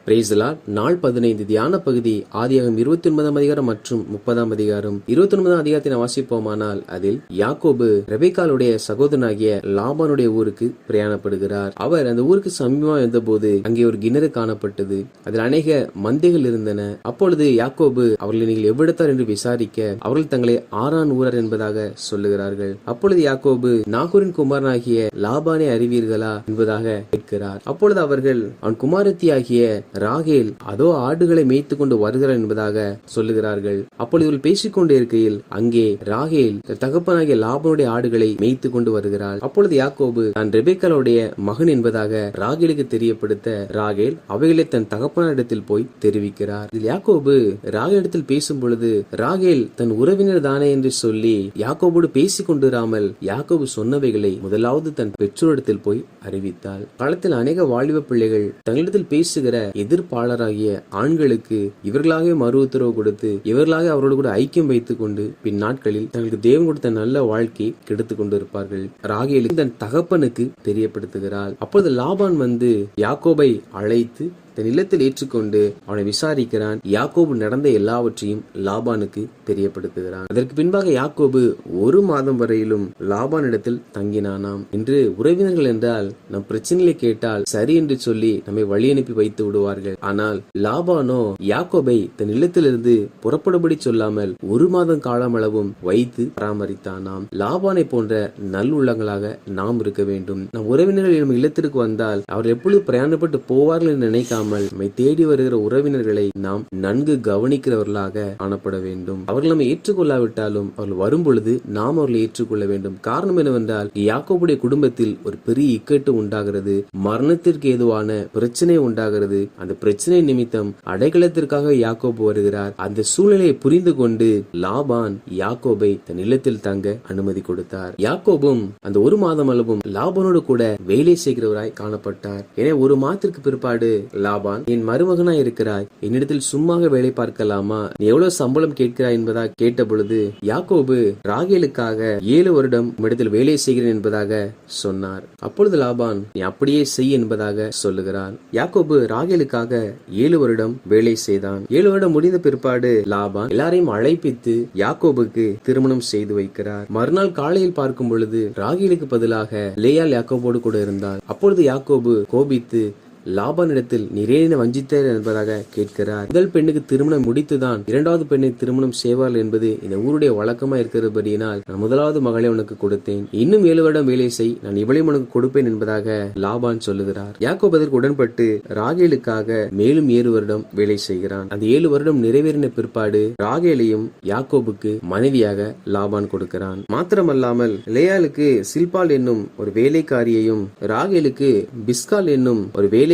Praise the Lord. நாள் 15 தியான பகுதி ஆதியாகமம் 29 அதிகாரம் மற்றும் 30 அதிகாரம். 29 அதிகாரத்தை வாசிப்போமானால் அதில் யாக்கோபு ரெபெக்காளுடைய சகோதரனாகிய லாபானுடைய ஊருக்கு பிரயாணப்படுகிறார். அவர் அந்த ஊருக்கு சமீபமா இருந்தபோது அங்கே ஒரு கிணறு காணப்பட்டது. அதில் அநேக மந்தைகள் இருந்தன. அப்பொழுது யாக்கோபு அவர்களை நீங்கள் எவ்விடத்தார் என்று விசாரிக்க அவர்கள் தங்களை ஆரான் ஊரர் என்பதாக சொல்லுகிறார்கள். அப்பொழுது யாக்கோபு நாகூரின் குமாரனாகிய லாபானை அறிவீர்களா என்பதாக கேட்கிறார். அப்பொழுது அவர்கள் அவன் குமாரத்தியாகிய ராகேல் அதோ ஆடுகளை மேய்த்து கொண்டு வருகிறார் என்பதாக சொல்லுகிறார்கள். அப்பொழுது இவர்கள் பேசிக்கொண்டு இருக்கையில் அங்கே ராகேல் தகப்பனாகிய லாபானுடைய ஆடுகளை மேய்த்து கொண்டு வருகிறாள். அப்பொழுது யாக்கோபு தான் ரெபெக்காளுடைய மகன் என்பதாக ராகேலுக்கு தெரியப்படுத்த ராகேல் அவைகளை தன் தகப்பனாரிடத்தில் போய் தெரிவிக்கிறார். யாக்கோபு ராகேலிடத்தில் பேசும் பொழுது ராகேல் தன் உறவினர் தானே என்று சொல்லி யாக்கோபோடு பேசிக் கொண்டிராமல் யாக்கோபு சொன்னவைகளை முதலாவது தன் பெற்றோரிடத்தில் போய் அறிவித்தாள். காலத்தில் அநேக வாலிப பிள்ளைகள் தங்களிடத்தில் பேசுகிற எதிர்ப்பாளராகிய ஆண்களுக்கு இவர்களாக மறு உத்தரவு கொடுத்து இவர்களாக அவரோடு கூட ஐக்கியம் வைத்துக் கொண்டு பின் நாட்களில் தங்களுக்கு தேவன் கொடுத்த நல்ல வாழ்க்கை கெடுத்துக் கொண்டு இருப்பார்கள். ராகேல் தன் தகப்பனுக்கு தெரியப்படுத்துகிறாள். அப்பொழுது லாபான் வந்து யாக்கோபை அழைத்து தன் இல்லத்தில் ஏற்றுக்கொண்டு அவனை விசாரிக்கிறான். யாக்கோபு நடந்த எல்லாவற்றையும் லாபானுக்கு தெரியப்படுத்துகிறான். அதற்கு பின்பாக யாக்கோபு 1 மாதம் வரையிலும் லாபானிடத்தில் தங்கினானாம். என்று உறவினர்கள் என்றால் நம் பிரச்சனைகளை கேட்டால் சரி என்று சொல்லி நம்மை வழி அனுப்பி வைத்து விடுவார்கள். ஆனால் லாபானோ யாக்கோபை தன் இல்லத்திலிருந்து புறப்படும்படி சொல்லாமல் 1 மாதம் காலமளவும் வைத்து பராமரித்தானாம். லாபானை போன்ற நல்லுள்ளங்களாக நாம் இருக்க வேண்டும். நம் உறவினர்கள் நம்ம இல்லத்திற்கு வந்தால் அவர் எப்பொழுது பிரயாணப்பட்டு போவார்கள் என்று நினைக்காமல் நம்மை தேடி வருகிற உறவினர்களை நாம் நன்கு கவனிக்கிறவர்களாக காணப்பட வேண்டும். அவர்கள் நம்மை ஏற்றுக்கொள்ளாவிட்டாலும் அவர்கள் வரும் பொழுது நாம் அவர்களை ஏற்றுக்கொள்ள வேண்டும். காரணம் என்னவென்றால் யாக்கோபுடைய குடும்பத்தில் ஒரு பெரிய இக்கட்டு உண்டாகிறது. மரணத்திற்கு ஏதுவான பிரச்சனை உண்டாகிறது. அந்த பிரச்சனை நிமித்தம் அடைக்கலத்திற்காக யாக்கோபு வருகிறார். அந்த சூழ்நிலையை புரிந்து கொண்டு லாபான் யாக்கோபை தன் இல்லத்தில் தங்க அனுமதி கொடுத்தார். யாக்கோபும் அந்த 1 மாதம் அளவும் லாபானோடு கூட வேலை செய்கிறவராய் காணப்பட்டார். எனவே 1 மாதத்திற்கு பிற்பாடு லாபான், என் மருமகனாய் இருக்கிறாய், என்னிடத்தில் சும்மாக வேலை பார்க்கலாமா, நீ எவ்வளவு சம்பளம் கேட்கிறாய் என்பதாக கேட்ட பொழுது யாக்கோபு ராகேலுக்காக 7 வருடம் உம்மிடத்தில் வேலை செய்கிறேன் என்பதாக சொன்னார். அப்பொழுது லாபான், நீ அப்படியே செய் என்பதாக சொல்லுகிறான். யாக்கோபு ராகேலுக்காக 7 வருடம் வேலை செய்தான். 7 வருடம் முடிந்த பிற்பாடு லாபான் எல்லாரையும் அழைப்பித்து யாக்கோபுக்கு திருமணம் செய்து வைக்கிறார். மறுநாள் காலையில் பார்க்கும் பொழுது ராகேலுக்கு பதிலாக லேயாள் யாக்கோபோடு கூட இருந்தார். அப்பொழுது யாக்கோபு கோபித்து லாபானிடத்தில் நீரேன வஞ்சித்தார் என்பதாக கேட்கிறார். முதல் பெண்ணுக்கு திருமணம் முடித்துதான் 2வது பெண்ணை திருமணம் செய்வார் என்பது இந்த ஊருடைய வழக்கமா இருக்கிறபடியினால் நான் 1வது மகளை உனக்கு கொடுத்தேன், இன்னும் 7 வருடம் வேலை செய், நான் இவளையும் உனக்கு கொடுப்பேன் என்பதாக லாபான் சொல்லுகிறார். யாக்கோபு அதற்கு உடன்பட்டு ராகேலுக்காக மேலும் 7 வருடம் வேலை செய்கிறான். அந்த 7 வருடம் நிறைவேறின பிற்பாடு ராகேலையும் யாக்கோபுக்கு மனைவியாக லாபான் கொடுக்கிறான். மாத்திரமல்லாமல் லேயாளுக்கு சில்பால் என்னும் ஒரு வேலைக்காரியையும் ராகேலுக்கு பிஸ்கால் என்னும் ஒரு வேலைக்காரியையும்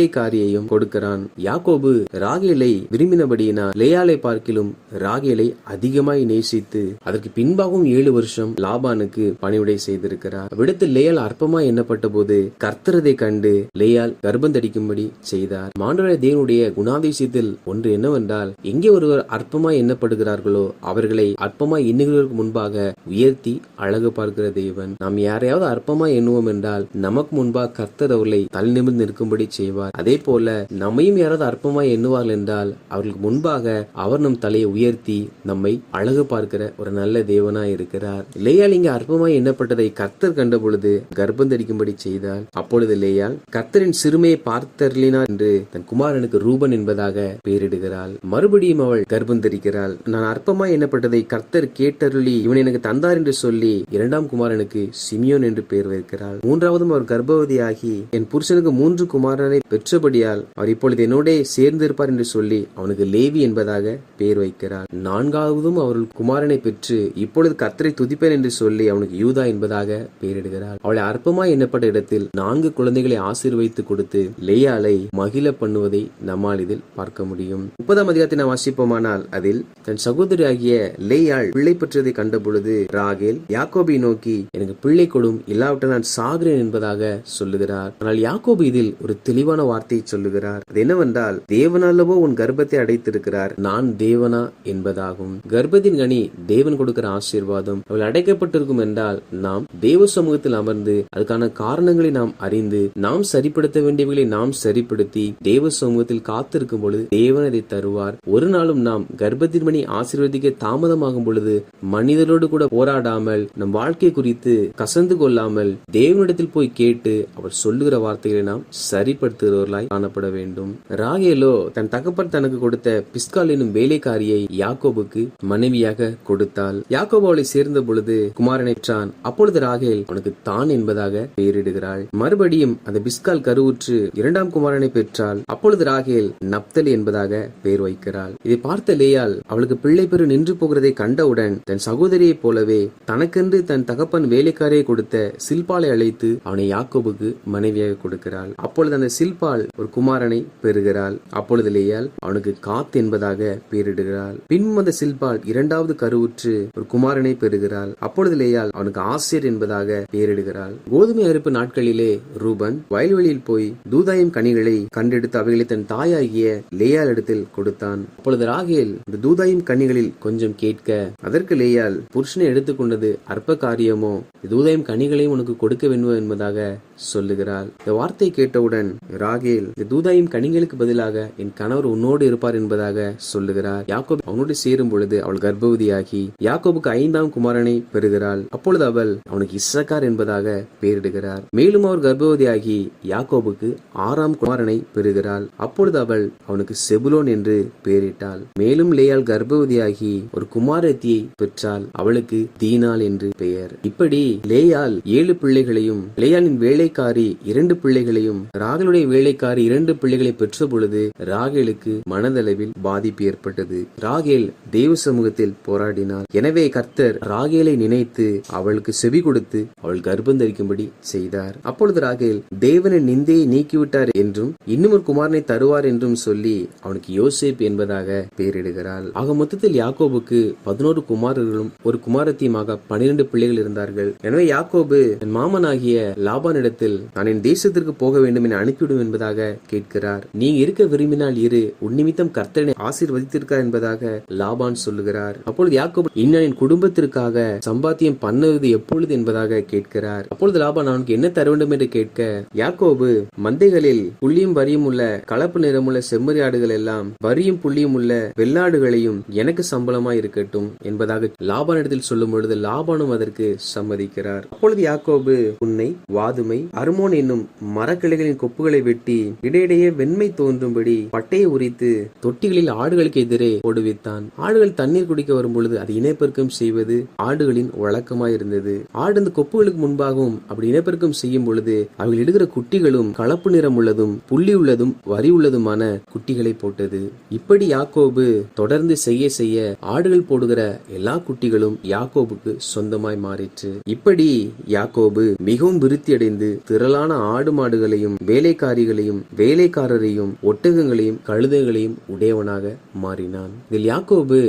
கொடுக்கிறான். யாக்கோபு ராகேலை விரும்பினபடியினால் லேயாளை பார்க்கிலும் ராகேலை அதிகமாய் நேசித்து அதற்கு பின்பாகவும் 7 வருஷம் லாபானுக்கு பணிவிடை செய்திருக்கிறார். அவ்விடத்தில் லேயாள் அற்பமாய் எண்ணப்பட்ட போது கர்த்தரதை கண்டு லேயாள் கர்ப்பந்தடிக்கும்படி செய்தார். மாண்டவராகிய தேவனுடைய குணாதிசயத்தில் ஒன்று என்னவென்றால், எங்கே ஒருவர் அற்பமாய் எண்ணப்படுகிறார்களோ அவர்களை அற்பமாய் எண்ணுகிறவர்களுக்கு முன்பாக உயர்த்தி அழகு பார்க்கிற தேவன். நாம் யாரையாவது அற்பமாய் எண்ணுவோம் என்றால் நமக்கு முன்பாக கர்த்தர் அவர்களை தலை நிமிர்ந்து நிற்கும்படி செய்வார். அதே போல நம்மையும் யாராவது அற்பமாய் எண்ணுவார்கள் என்றால் அவர்களுக்கு முன்பாக அவர் நம் தலையை உயர்த்தி நம்மை அழகு பார்க்கிற ஒரு நல்ல தேவனாய் இருக்கிறார். லேயாள் இங்கே அற்பமாய் எண்ணப்பட்டதை கர்த்தர் கண்ட பொழுது கர்ப்பந்தடிக்கும்படி செய்தார். அப்பொழுது லேயாள் கர்த்தரின் சிறுமையை பார்த்தருளினார் என்று தன் குமாரனுக்கு ரூபன் என்பதாக பெயரிடுகிறாள். மறுபடியும் அவள் கர்ப்பந்தரிக்கிறாள். நான் அற்பமாய் எண்ணப்பட்டதை கர்த்தர் கேட்டருளி இவன் எனக்கு தந்தார் என்று சொல்லி 2ஆம் குமாரனுக்கு சிமியோன் என்று பெயர் வைக்கிறாள். 3ஆவதும் அவர் கர்ப்பவதியாகி என் புருஷனுக்கு 3 குமாரனை பெற்றபடியால் அவர் இப்பொழுது என்னோட சேர்ந்திருப்பார் என்று சொல்லி அவனுக்கு லேவி என்பதாக பெயர் வைக்கிறார். 4ஆவதும் அவர்கள் குமாரனை பெற்று இப்பொழுது கர்த்தரை துதிப்பேன் என்று சொல்லி அவனுக்கு யூதா என்பதாக பெயரிடுகிறார். அவளை அற்பமாய் எண்ணப்பட்ட இடத்தில் 4 குழந்தைகளை ஆசீர்வதித்து கொடுத்து லேயாளை மகிழ பண்ணுவதை நம்மால் இதில் பார்க்க முடியும். 30ஆம் அதிகாரத்தை நாம் வாசிப்போமானால் அதில் தன் சகோதரியாகிய லேயாள் பிள்ளை பெற்றதை கண்ட பொழுது ராகேல் யாக்கோபை நோக்கி, எனக்கு பிள்ளை கொடும், இல்லாவிட்டால் நான் சாகிறேன் என்பதாக சொல்லுகிறார். ஆனால் யாக்கோபு இதில் ஒரு தெளிவான வார்த்தையை சொல்லுகிறார். அது என்னவென்றால், தேவனல்லவோ உன் கர்ப்பத்தை அடைத்திருக்கிறார், நான் தேவனா என்பதாகும். கர்ப்பத்தின் கனி தேவன் கொடுக்கிற ஆசீர்வாதம். அவள் அடைக்கப்பட்டிருக்கும் என்றால் நாம் தேவ சமூகத்தில் அமர்ந்து அதுக்கான காரணங்களை நாம் அறிந்து நாம் சரிப்படுத்த வேண்டியவர்களை நாம் சரிப்படுத்தி தேவ சமூகத்தில் காத்திருக்கும் பொழுது தேவன் அதை தருவார். ஒரு நாளும் நாம் கர்ப்பத்தின் மணி ஆசீர்வதிக்க தாமதமாகும் பொழுது மனிதரோடு கூட போராடாமல் நம் வாழ்க்கை குறித்து கசந்து கொள்ளாமல் தேவனிடத்தில் போய் கேட்டு அவர் சொல்லுகிற வார்த்தைகளை நாம் சரிப்படுத்துகிறவர்களாய் காணப்பட வேண்டும். ராகேலோ தன் தகப்பன் தனக்கு கொடுத்த பிஸ்கால் என்னும் வேலைக்காரியை யாக்கோபுக்கு மனைவியாக கொடுத்தாள். யாக்கோபு அவளை சேர்ந்த பொழுது குமாரனை பெற்றான். அப்பொழுது ராகேல் அவனுக்கு தான் என்பதாக பெயரிடுகிறாள். மறுபடியும் அந்த பிஸ்கால் கருவுற்று இரண்டாம் குமாரனை பெற்றாள். அப்பொழுது ராகேல் நப்தலி என்பதாக பெயர் வைக்கிறாள். இதை பார்த்த லேயாள் அவளுக்கு பிள்ளை பெரு நின்று போகிறதை கண்டவுடன் தன் சகோதரியைப் போலவே தனக்கென்று தன் தகப்பன் வேலைக்காரியை கொடுத்த சில்பாலை அழைத்து அவனை யாக்கோபுக்கு மனைவியாக கொடுக்கிறாள். அப்பொழுது அந்த சில்பால் ஒரு குமாரனை பெறுகிறாள். அப்பொழுது லேயாள் அவனுக்கு காத் என்பதாக பெயரிடுகிறாள். பின்னும் அந்த சில்பால் இரண்டாவது கருவுற்று ஒரு குமாரனை பெறுகிறாள். அப்பொழுது லேயாள் அவனுக்கு ஆசேர் என்பதாக பெயரிடுகிறாள். கோதுமை அறுப்பு நாட்களிலே ரூபன் வயல்வெளியில் போய் தூதாயும் கனிகளை கண்டெடுத்து அவைகளை தன் தாயாகிய லேயாள் இடத்தில் கொடுத்தான். அப்பொழுது ராகேல் இந்த தூதாயும் கனிகளில் கொஞ்சம் கேட்க, அதற்கு லேயாள், புருஷனை எடுத்துக்கொண்டது அற்ப காரியமோ, தூதாயும் கனிகளையும் உனக்கு கொடுக்க வேண்டும் என்பதாக சொல்லுகிறாள். இந்த வார்த்தை கேட்டவுடன் ராகேல் இந்த தூதாயும் கனிகளுக்கு பதிலாக என் கணவர் உன்னோடு இருப்பார் என்பதாக சொல்லுகிறார். யாக்கோபு அவனோடு சேரும் பொழுது அவள் கர்ப்பவதியாகி யாக்கோபுக்கு 5ஆம் குமாரனை பெறுகிறாள். அப்பொழுது அவள் அவனுக்கு இஸ்ஸகார் என்பதாக பெயரிடுகிறார். மேலும் அவர் கர்ப்பவதியாகி யாக்கோபுக்கு 6ஆம் குமாரனை பெறுகிறாள். அப்பொழுது அவள் அவனுக்கு செபுலோன் என்று பெயரிட்டாள். மேலும் லேயாள் கர்ப்பவதியாகி ஒரு குமாரத்தியை பெற்றாள். அவளுக்கு தீனாள் என்று பெயர். இப்படி லேயாள் 7 பிள்ளைகளையும் லேயாளின் வேலைக்காரி 2 பிள்ளைகளையும் ராகேலுடைய வேலைக்காரி 2 பிள்ளைகளை பெற்ற பொழுது ராகேலுக்கு மனதளவில் பாதிப்பு ஏற்பட்டது. ராகேல் தேவ சமூகத்தில் போராடினாள். எனவே கர்த்தர் ராகேலை நினைத்து அவளுக்கு செவி கொடுத்து அவள் கர்ப்பம் தரிக்கும்படி செய்தார். அப்பொழுது ராகேல் தேவனின் நிந்தையை நீக்கிவிட்டார் என்றும் இன்னும் ஒரு குமாரனை தருவார் என்றும் சொல்லி அவனுக்கு யோசேப் என்பதாக பெயரிடுகிறாள். ஆக மொத்தத்தில் யாக்கோபுக்கு 11 குமாரர்களும் ஒரு குமாரத்தியுமாக 12 பிள்ளைகள் இருந்தார்கள். எனவே யாக்கோபு என் மாமனாகிய லாபானிடத்தில் நான் என் தேசத்திற்கு போக வேண்டும் என அனுப்பிவிடும் என்பதாக கேட்கிறார். நீ இருக்க விரும்பினால் இரு, உன் நிமித்தம் கர்த்தரை ஆசீர்வதித்திருக்கார் என்பதாக லாபான் சொல்லுகிறார். அப்பொழுது யாக்கோபு இன்னும் என் குடும்பத்திற்காக சம்பாத்தியம் பண்ணுவது எப்பொழுது என்பதாக கேட்கிறார். அப்பொழுது லாபான் அவனுக்கு என்ன தர வேண்டும் என்று கேட்க, யாக்கோபு மந்தைகளில் புள்ளியும் வரியும் உள்ள கலப்பு நிறமுள்ள செம்மறி ஆடுகள் எல்லாம் வரியும் புள்ளியும் உள்ள வெள்ளாடுகளையும் எனக்கு சம்பளமாய் இருக்கட்டும் என்பதாக லாபானிடத்தில் சொல்லும் பொழுது லாபானும் அதற்கு சம்மதிக்கிறார். அப்பொழுது யாக்கோபு புன்னை, வாதுமை, அர்மோன் என்னும் மரக்கிளைகளின் கொப்புகளை வெட்டி இடையிடையே வெண்மை தோன்றும்படி பட்டையை உரித்து தொட்டிகளில் ஆடுகளுக்கு எதிரே போடுவித்தான். ஆடுகள் தண்ணீர் குடிக்க வரும் பொழுது அது இனப்பெருக்கம் செய்வது ஆடுகளின் வழக்கமாயிருந்தது. ஆடு இந்த கொப்புகளுக்கு முன்பாகவும் அப்படி இனப்பெருக்கம் செய்யும் பொழுது அவைகள் இடுகிற குட்டிகளும் கலப்பு நிறம் உள்ளதும் புள்ளி உள்ளதும் வரி உள்ளதுமான குட்டிகளை போட்டது. இப்படி யாக்கோபு தொடர்ந்து செய்ய செய்ய ஆடுகள் போடுகிற எல்லா குட்டிகளும் யாக்கோபுக்கு சொந்தமாய் மாறிற்று. இப்படி யாக்கோபு மிகவும் விருத்தி அடைந்து திரளான ஆடு மாடுகளையும் வேலைக்காரிகளையும் வேலைக்காரரையும் ஒட்டகங்களையும் கழுதைகளையும் உடையவனாக மாறினான். இதில் யாக்கோபு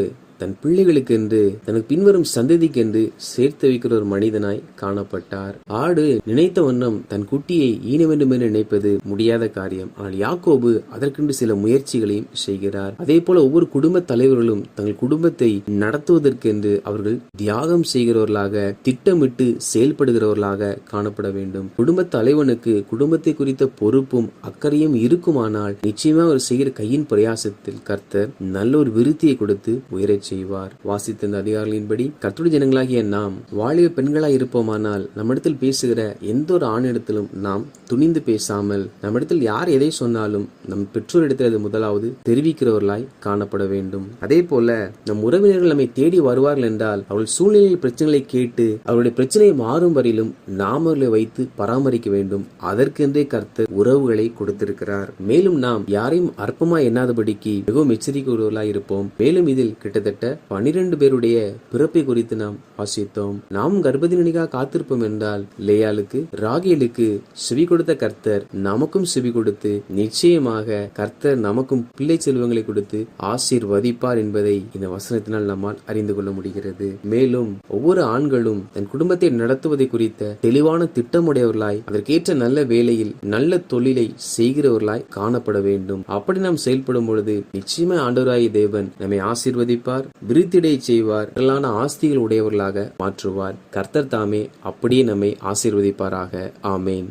தன் பிள்ளைகளுக்கென்று தனக்கு பின்வரும் சந்ததிக்கென்று சேர்த்து வைக்கிற ஒரு மனிதனாய் காணப்பட்டார். ஆடு நினைத்த வண்ணம் தன் குட்டியை ஈன வேண்டும் என்று நினைப்பது முடியாத காரியம். ஆனால் யாக்கோபு அதற்கென்று சில முயற்சிகளையும் செய்கிறார். அதே போல ஒவ்வொரு குடும்ப தலைவர்களும் தங்கள் குடும்பத்தை நடத்துவதற்கென்று அவர்கள் தியாகம் செய்கிறவர்களாக திட்டமிட்டு செயல்படுகிறவர்களாக காணப்பட வேண்டும். குடும்ப தலைவனுக்கு குடும்பத்தை குறித்த பொறுப்பும் அக்கறையும் இருக்குமானால் நிச்சயமா அவர் செய்கிற கையின் பிரயாசத்தில் கர்த்தர் நல்ல ஒரு விருத்தியை கொடுத்து உயர செய்வார். வாசித்த இந்த அதிகாரிகளின்படி கர்த்தருடைய ஜனங்களாகிய நாம் வாலிப பெண்களாய் இருப்போமானால் நம்மிடத்தில் பேசுகிற எந்த ஒரு ஆணிடத்திலும் நாம் துணிந்து பேசாமல் நம்மிடத்தில் யார் எதை சொன்னாலும் நம் பெற்றோரிடத்தில் அது முதலாவது தெரிவிக்கிறவர்களாய் காணப்பட வேண்டும். அதே போல நம் உறவினர்கள் நம்மை தேடி வருவார்கள் என்றால் அவர்கள் சூழ்நிலையில் பிரச்சனைகளை கேட்டு அவருடைய பிரச்சனை மாறும் வரையிலும் நாம் அவர்களை வைத்து பராமரிக்க வேண்டும். அதற்கென்றே கர்த்தர் உறவுகளை கொடுத்திருக்கிறார். மேலும் நாம் யாரையும் அற்பமாய் எண்ணாதபடிக்கு மிகவும் எச்சரிக்கையுள்ளவர்களாய் இருப்போம். மேலும் இதில் கிட்டத்தட்ட கிட்டத்தட்ட 12 பேருடைய பிறப்பை குறித்து நாம் வாசித்தோம். நாம் கர்ப்பதினிக்காக காத்திருப்போம் என்றால் லேயாளுக்கு ராகேலுக்கு செவி கொடுத்த கர்த்தர் நமக்கும் செவி கொடுத்து நிச்சயமாக கர்த்தர் நமக்கும் பிள்ளை செல்வங்களை கொடுத்து ஆசீர்வதிப்பார் என்பதை இந்த வசனத்தினால் நம்மால் அறிந்து கொள்ள முடிகிறது. மேலும் ஒவ்வொரு ஆண்களும் தன் குடும்பத்தை நடத்துவதை குறித்த தெளிவான திட்டமுடையவர்களாய் அதற்கேற்ற நல்ல வேலையில் நல்ல தொழிலை செய்கிறவர்களாய் காணப்பட வேண்டும். அப்படி நாம் செயல்படும் பொழுது நிச்சயமா ஆண்டவராகிய தேவன் நம்மை ஆசீர்வதிப்பார், விருத்திடை செய்வார், திரளான ஆஸ்திகள் உடையவர்களாக மாற்றுவார். கர்த்தர் தாமே அப்படியே நம்மை ஆசீர்வதிப்பாராக. ஆமேன்.